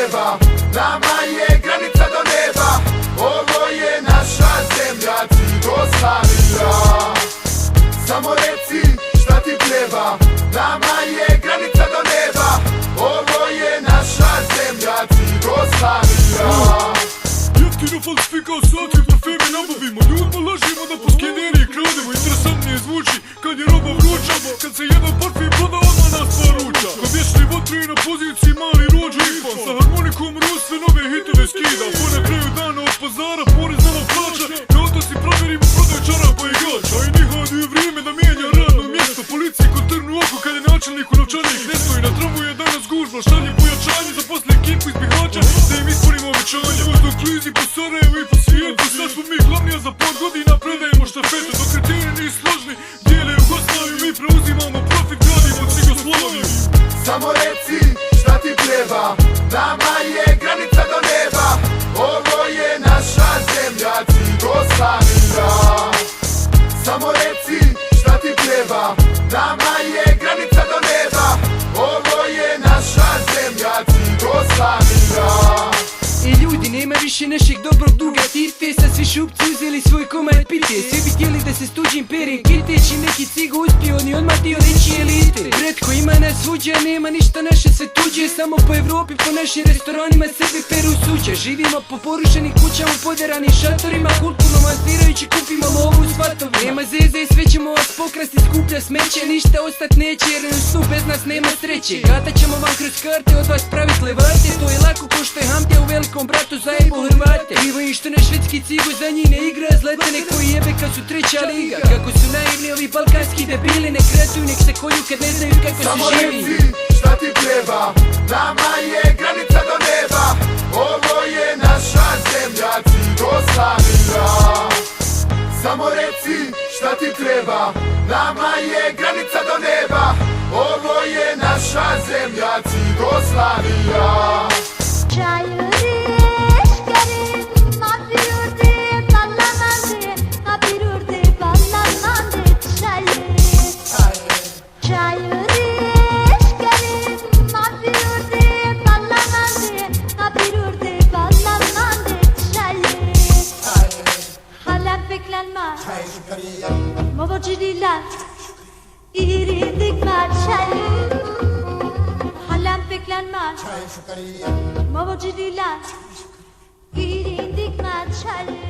treba, nama je granica do neba. Ovo je naša zemlja, Jugoslavija. Samo reci šta ti treba, nama je granica do neba. Ovo je naša zemlja, Jugoslavija. Jeftino falsifikasati, parfemi nabavimo, ljudima lažimo da po skeneriji krademo. Interesantnije zvuči kad je roba vruća, kad se jedan parfim proda odmah nas poruča. Kad vječni vatri na poziciji mali rođe infan, sa harmonikom sve nove hitove skida. Po na kraju dana od pazara porez nama plaća, na otoci provjerimo prodaj čarapa i gača. I nihadu je vrijeme da mijenja radno mjesto, policiji ko trnu oko kad je načelnik u novčanik ne stoji. Na tramu je danas gužba, šalje pojačanje, zaposle ekipu iz Bihaća da im ispunimo obećanje. Dok klizi po Sarajevu i po svijetu, sad smo mi glavni, a za par godina predajemo štafetu. Dok kretini nisu složni, dijele Jugoslaviju, mi preuzimamo profit, gradimo Cigoslaviju. Samo reci šta ti treba, nama je granica do neba. Ovo je naša zemlja, Jugoslavija. Samo reci šta ti treba, nama je granica do neba. Ovo je naša zemlja, Jugoslavija. I ljudi, nema više našeg dobrog duga Tirfesa, svi šupci uzeli svoj komad pite. Svi bi htjeli da se s tuđim perjem kirteći, neki cigo uspio, ni odmah dio reći elite. Bretko, ima nas svuđa, nema ništa naše sve tuđe. Samo po Evropi, po našim restoranima sebi peru suđa. Živimo po porušenih kućama, poderanih šatorima, kulturno mastirajući kupimo lovu s vatovima. Nema zeze, sve ćemo vas pokrasti, skuplja smeće, ništa ostat neće jer u snu bez nas nema sreće. Gatat ćemo vam kroz karte, od vas pravit levate, to je lako ko što je Hamtija u velikom bratu zajebo Hrvate. Krivo im što na švedski cigu za njih ne igra zletene koji jebe kad su treća liga. Kako su naivni ovi balkanski debili, nek ratuju, nek se kolju kad ne znaju kako se živi. Samo reci šta ti treba, nama je granica do neba. Ovo je naša zemlja, Jugoslavija. Samo reci šta ti treba, nama je granica do neba. Ovo je naša zemlja, Jugoslavija. Ma vogililer irindik merçeli Halem beklenmez Ma vogililer irindik merçeli